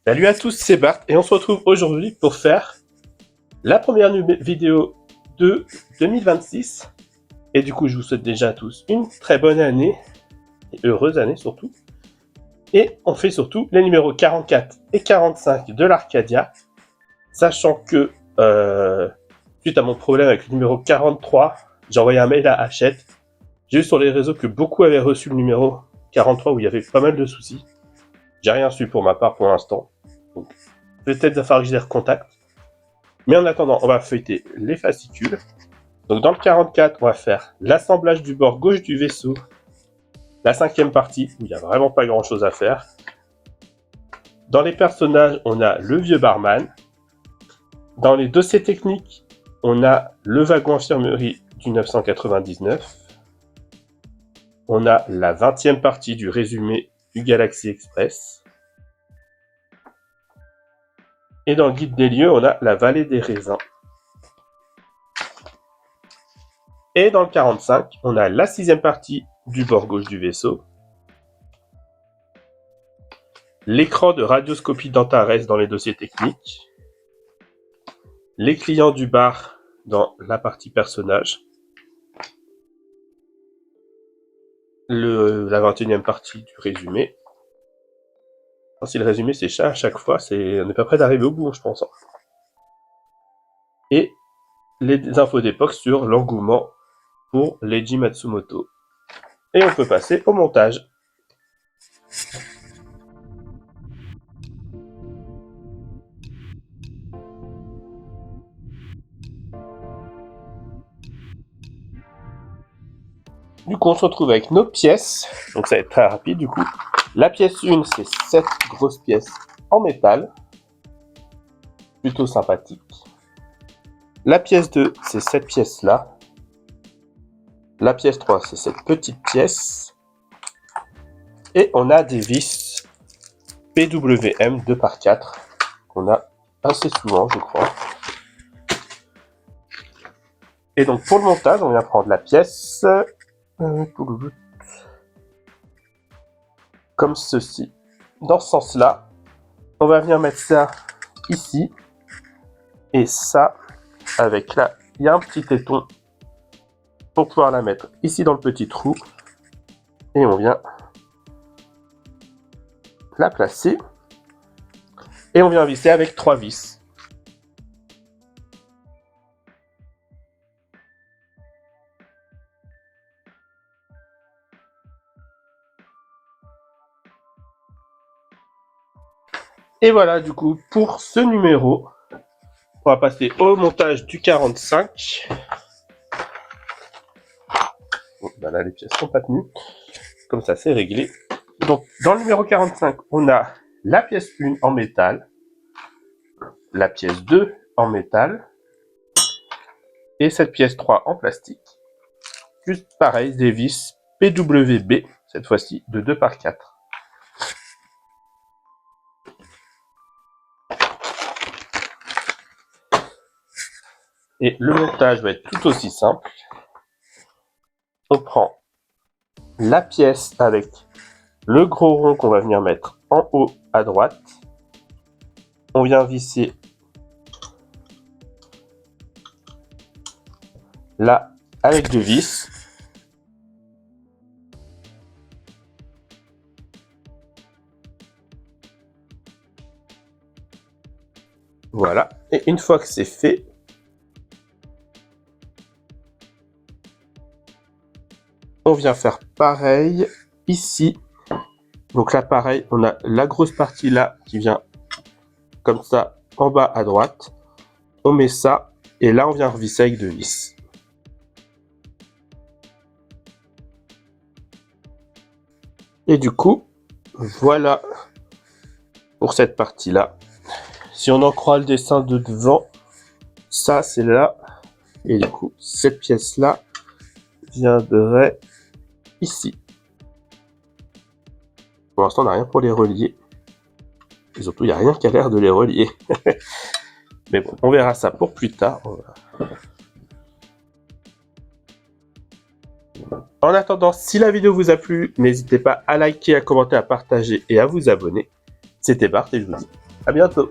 Salut à tous, c'est Bart et on se retrouve aujourd'hui pour faire la première vidéo de 2026. Et du coup, je vous souhaite déjà à tous une très bonne année, et heureuse année surtout. Et on fait surtout les numéros 44 et 45 de l'Arcadia, sachant que suite à mon problème avec le numéro 43, j'ai envoyé un mail à Hachette. J'ai vu sur les réseaux que beaucoup avaient reçu le numéro 43 où il y avait pas mal de soucis. J'ai rien su pour ma part pour l'instant. Donc, peut-être va falloir que je les recontacte. Mais en attendant, on va feuilleter les fascicules. Donc dans le 44, on va faire l'assemblage du bord gauche du vaisseau. La 5e partie, où il n'y a vraiment pas grand chose à faire. Dans les personnages, on a le vieux barman. Dans les dossiers techniques, on a le wagon infirmerie du 999. On a la 20e partie du résumé du Galaxy Express. Et dans le guide des lieux, on a la vallée des raisins. Et dans le 45, on a la 6e partie du bord gauche du vaisseau. L'écran de radioscopie d'Antares dans les dossiers techniques. Les clients du bar dans la partie personnage. La 21e partie du résumé. Si le résumé c'est ça à chaque fois, on n'est pas prêt d'arriver au bout, je pense. Et les infos d'époque sur l'engouement pour Leiji Matsumoto. Et on peut passer au montage. Du coup, on se retrouve avec nos pièces. Donc ça va être très rapide du coup. La pièce 1, c'est cette grosse pièce en métal. Plutôt sympathique. La pièce 2, c'est cette pièce-là. La pièce 3, c'est cette petite pièce. Et on a des vis PWM 2x4 qu'on a assez souvent, je crois. Et donc pour le montage, on vient prendre la pièce comme ceci. Dans ce sens-là, on va venir mettre ça ici. Et ça, avec là, il y a un petit téton pour pouvoir la mettre ici dans le petit trou. Et on vient la placer. Et on vient visser avec 3 vis. Et voilà, du coup, pour ce numéro, on va passer au montage du 45. Bon, ben là, les pièces sont pas tenues. Comme ça, c'est réglé. Donc, dans le numéro 45, on a la pièce 1 en métal, la pièce 2 en métal, et cette pièce 3 en plastique. Juste pareil, des vis PWB, cette fois-ci, de 2x4. Et le montage va être tout aussi simple. On prend la pièce avec le gros rond qu'on va venir mettre en haut à droite. On vient visser là avec 2 vis. Voilà. Et une fois que c'est fait, on vient faire pareil ici. Donc là, pareil, on a la grosse partie là qui vient comme ça en bas à droite. On met ça et là, on vient revisser avec 2 vis. Et du coup, voilà pour cette partie-là. Si on en croit le dessin de devant, ça c'est là. Et du coup, cette pièce-là viendrait ici. Pour l'instant, on n'a rien pour les relier. Et surtout, il n'y a rien qui a l'air de les relier. Mais bon, on verra ça pour plus tard. En attendant, si la vidéo vous a plu, n'hésitez pas à liker, à commenter, à partager et à vous abonner. C'était Bart et je vous dis À bientôt.